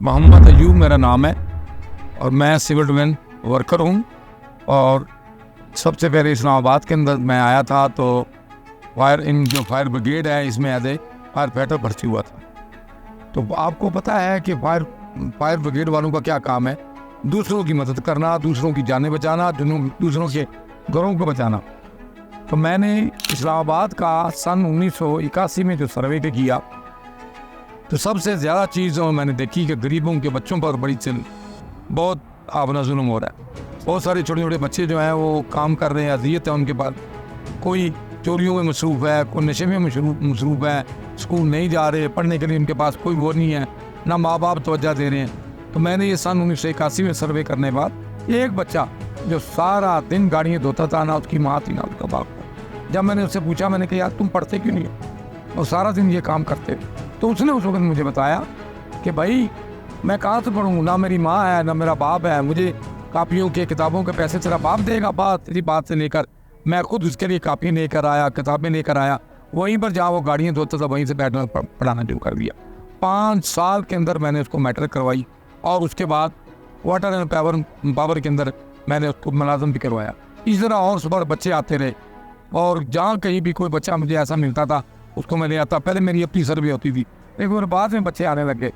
मोहम्मद अयूब मेरा नाम है और मैं सिविल डिफेंस वर्कर हूँ। और सबसे पहले इस्लामाबाद के अंदर मैं आया था तो जो फायर ब्रिगेड है इसमें एज ए फायर फाइटर भर्ती हुआ था। तो आपको पता है कि फायर ब्रिगेड वालों का क्या काम है, दूसरों की मदद करना, दूसरों की जानें बचाना, दूसरों के घरों को बचाना। तो मैंने इस्लामाबाद का सन 1981 में जो सर्वे किया तो सबसे ज़्यादा चीज़ जो मैंने देखी कि गरीबों के बच्चों पर बहुत आपना जुल्म हो रहा है। बहुत सारे छोटे छोटे बच्चे जो हैं वो काम कर रहे हैं, अजियत है उनके पास, कोई चोरियों में मसरूफ़ है, कोई नशे में मसरूफ़ है, स्कूल नहीं जा रहे, पढ़ने के लिए उनके पास कोई वो नहीं है, ना माँ बाप तवज्जो दे रहे हैं। तो मैंने ये सन 1981 में सर्वे करने के बाद एक बच्चा जो सारा दिन गाड़ियाँ धोता था, ना उसकी माँ थी ना उसका बाप था। जब मैंने उससे पूछा, मैंने कहा यार तुम पढ़ते क्यों नहीं हो और सारा दिन ये काम करते, तो उसने उस वक्त मुझे बताया कि भाई मैं कहाँ से पढ़ूँ, ना मेरी माँ है ना मेरा बाप है, मुझे कापियों के किताबों के पैसे तेरा बाप देगा। तेरी बात से लेकर मैं खुद उसके लिए कापी लेकर आया, किताबें लेकर आया, वहीं पर जहाँ वो गाड़ियाँ धोता था वहीं से बैठना पढ़ाना शुरू कर दिया। 5 साल के अंदर मैंने उसको मैट्रिक करवाई और उसके बाद वाटर एंड पावर के अंदर मैंने उसको मुलाजम भी करवाया। इस तरह और सुबह बच्चे आते रहे और जहाँ कहीं भी कोई बच्चा मुझे ऐसा मिलता था उसको मैं ले आता। पहले मेरी अपनी सर्वे होती थी लेकिन बाद में बच्चे आने लगे।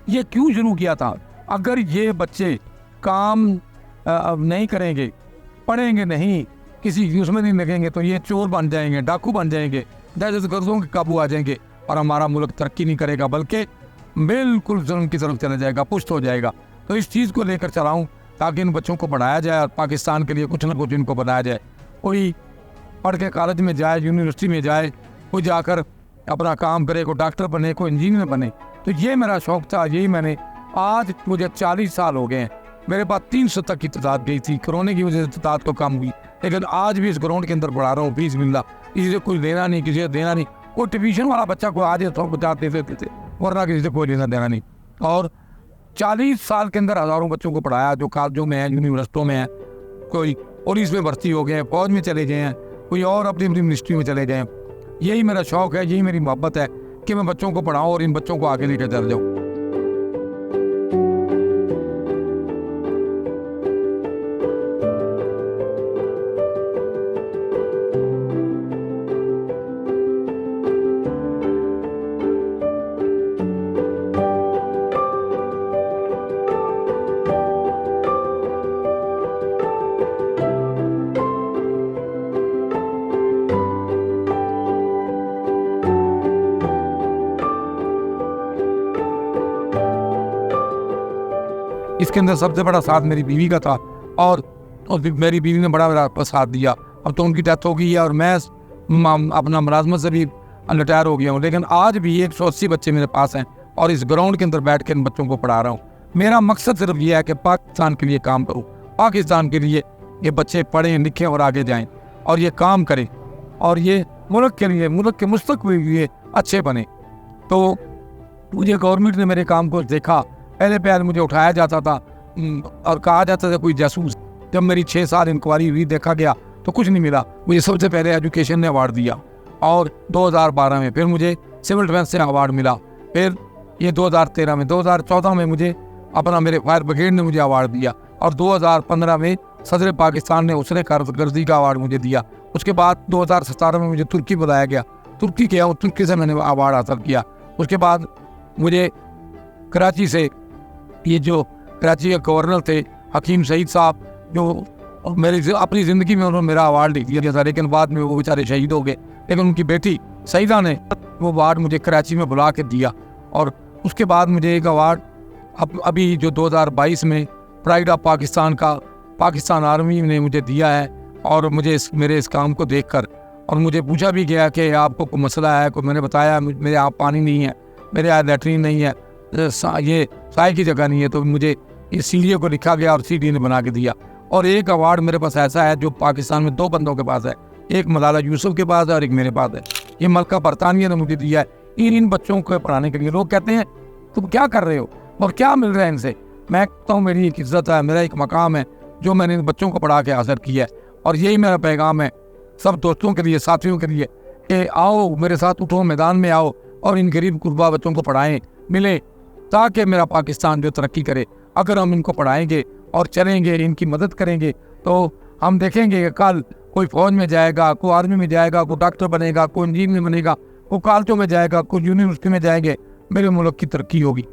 ये क्यों शुरू किया था? अगर ये बच्चे काम नहीं करेंगे, पढ़ेंगे नहीं, किसी उसमें नहीं लगेंगे तो ये चोर बन जाएंगे, डाकू बन जाएंगे, दहशतगर्दों के काबू आ जाएंगे और हमारा मुल्क तरक्की नहीं करेगा बल्कि बिल्कुल जुल्म की तरफ चला जाएगा, पुष्ट हो जाएगा। तो इस चीज़ को लेकर चलाऊँ ताकि इन बच्चों को पढ़ाया जाए और पाकिस्तान के लिए कुछ ना कुछ इनको बनाया जाए। कोई पढ़ के कॉलेज में जाए, यूनिवर्सिटी में जाए, कोई जाकर अपना काम करे, कोई डॉक्टर बने, कोई इंजीनियर बने। तो ये मेरा शौक़ था, यही मैंने, आज मुझे 40 साल हो गए हैं। मेरे पास 300 तक की तादाद गई थी, कोरोना की वजह से तादाद तो कम हुई, लेकिन आज भी इस ग्राउंड के अंदर पढ़ा रहा हूँ, फीस मिल रहा, किसी से कुछ लेना नहीं, किसी से देना नहीं। कोई ट्यूशन वाला बच्चा को आज 150 देते थे, वरना किसी से कोई लेना देना नहीं। और 40 साल के अंदर हज़ारों बच्चों को पढ़ाया जो कॉलेजों में है, यूनिवर्सिटियों में है, कोई पुलिस में भर्ती हो गए, फौज में चले गए हैं, कोई और अपनी मिनिस्ट्री में चले गए। यही मेरा शौक़ है, यही मेरी मोहब्बत है कि मैं बच्चों को पढ़ाऊँ और इन बच्चों को आगे लेकर चल जाऊँ। इसके अंदर सबसे बड़ा साथ मेरी बीवी का था और मेरी बीवी ने बड़ा मेरा साथ दिया। अब तो उनकी डेथ हो गई है और मैं अपना मुलाजमत से भी रिटायर हो गया हूँ, लेकिन आज भी 180 बच्चे मेरे पास हैं और इस ग्राउंड के अंदर बैठ के इन बच्चों को पढ़ा रहा हूँ। मेरा मकसद सिर्फ ये है कि पाकिस्तान के लिए काम करूँ, पाकिस्तान के लिए ये बच्चे पढ़ें लिखें और आगे जाएँ और ये काम करें और ये मुल्क के लिए, मुल्क के मुस्तकबिल के लिए अच्छे बने। तो मुझे गवर्नमेंट ने मेरे काम को देखा, पहले मुझे उठाया जाता था और कहा जाता था कोई जासूस। जब मेरी 6 साल इंक्वायरी हुई, देखा गया तो कुछ नहीं मिला। मुझे सबसे पहले एजुकेशन ने अवार्ड दिया और 2012 में फिर मुझे सिविल डिफेंस से अवार्ड मिला। फिर ये 2013 में, 2014 में मुझे अपना मेरे फायर ब्रिगेड ने मुझे अवार्ड दिया और 2015 में सदर पाकिस्तान ने उसने कारकर्दगी का अवार्ड मुझे दिया। उसके बाद 2017 में मुझे तुर्की बुलाया गया, तुर्की गया और तुर्की से मैंने अवार्ड हासिल किया। उसके बाद मुझे कराची से, ये जो कराची के गवर्नर थे हकीम सईद साहब, जो मेरी अपनी ज़िंदगी में उन्होंने मेरा अवार्ड लिख दिया था, लेकिन बाद में वो बेचारे शहीद हो गए, लेकिन उनकी बेटी सईदा ने वो अवार्ड मुझे कराची में बुला के दिया। और उसके बाद मुझे एक अवार्ड अभी जो 2022 में प्राइड ऑफ पाकिस्तान का पाकिस्तान आर्मी ने मुझे दिया है। और मुझे मेरे इस काम को देखकर और मुझे पूछा भी गया कि आपको कोई मसला है, मैंने बताया मेरे यहाँ पानी नहीं है, मेरे यहाँ लैट्रीन नहीं है, ये साय की जगह नहीं है, तो मुझे इस सीढ़ी को लिखा गया और सीढ़ी ने बना के दिया। और एक अवार्ड मेरे पास ऐसा है जो पाकिस्तान में 2 बंदों के पास है, एक मलाला यूसुफ के पास है और एक मेरे पास है। ये मलका बरतानिया ने मुझे दिया है इन बच्चों को पढ़ाने के लिए। लोग कहते हैं तुम क्या कर रहे हो और क्या मिल रहा है इनसे? मैं कहता हूँ मेरी एक इज्जत है, मेरा एक मकाम है जो मैंने इन बच्चों को पढ़ा के हासिल किया है। और यही मेरा पैगाम है सब दोस्तों के लिए, साथियों के लिए कि आओ मेरे साथ, उठो, मैदान में आओ और इन गरीब गुरबा बच्चों को पढ़ाएं, मिले ताकि मेरा पाकिस्तान जो तरक्की करे। अगर हम इनको पढ़ाएंगे और चलेंगे, इनकी मदद करेंगे, तो हम देखेंगे कि कल कोई फौज में जाएगा, कोई आर्मी में जाएगा, कोई डॉक्टर बनेगा, कोई इंजीनियर बनेगा, कोई कॉलेजों में जाएगा, कोई यूनिवर्सिटी में जाएंगे, मेरे मुल्क की तरक्की होगी।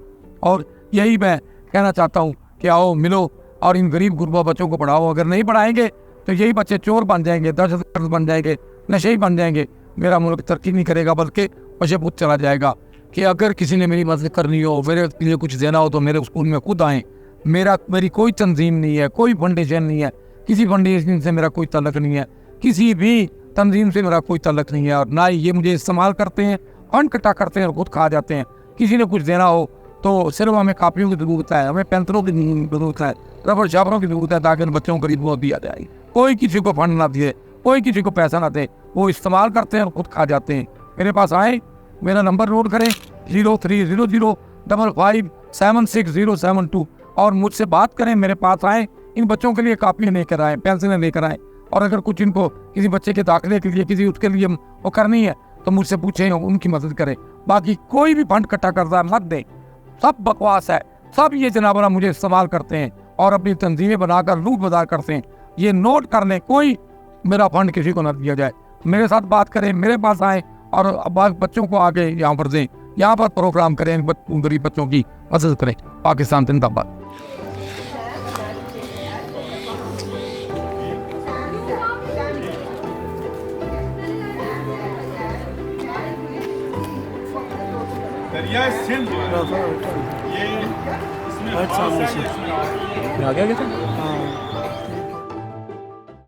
और यही मैं कहना चाहता हूँ कि आओ मिलो और इन गरीब गुरबा बच्चों को पढ़ाओ। अगर नहीं पढ़ाएंगे तो यही बच्चे चोर बन जाएंगे, दहशतगर्द बन जाएंगे, नशे बन जाएंगे। मेरा मुल्क तरक्की नहीं करेगा बल्कि पशेपुत चला जाएगा। कि अगर किसी ने मेरी मदद करनी हो, मेरे लिए कुछ देना हो, तो मेरे स्कूल में खुद आएँ। मेरी कोई तंजीम नहीं है, कोई फाउंडेशन नहीं है, किसी फाउंडेशन से मेरा कोई ताल्लुक नहीं है, किसी भी तंजीम से मेरा कोई ताल्लुक नहीं है। और ना ही ये मुझे इस्तेमाल करते हैं, फंड इकट्ठा करते हैं और खुद खा जाते हैं। किसी ने कुछ देना हो तो सिर्फ हमें कापियों की ज़रूरत है, हमें पेंसिलों की ज़रूरत है, रबड़ शाबरों की ज़रूरत है, ताकि उन बच्चों को गरीबों को दिया जाए। कोई किसी को फंड ना दिए, कोई किसी को पैसा ना दे, वो इस्तेमाल करते हैं और खुद खा जाते हैं। मेरे पास आए, मेरा नंबर नोट करें 0300557607 और मुझसे बात करें, मेरे पास आएँ। इन बच्चों के लिए कापियाँ लेकर आएँ, पेंसिलें लेकर आएँ। और अगर कुछ इनको किसी बच्चे के दाखिले के लिए, किसी उसके लिए वो करनी है, तो मुझसे पूछें, उनकी मदद करें। बाकी कोई भी फंड इकट्ठा करता है मत दें, सब बकवास है। सब ये जनाबरा मुझे इस्तेमाल करते हैं और अपनी तंजीमें बनाकर लूट बाजार करते हैं। ये नोट कर लें, कोई मेरा फंड किसी को न दिया जाए। मेरे साथ बात करें, मेरे पास आएँ और बच्चों को आगे यहाँ पर दें, यहाँ पर प्रोग्राम करें, गरीब बच्चों की मदद करें। पाकिस्तान जिंदाबाद। दरिया सिंध ये इसमें आ गया क्या?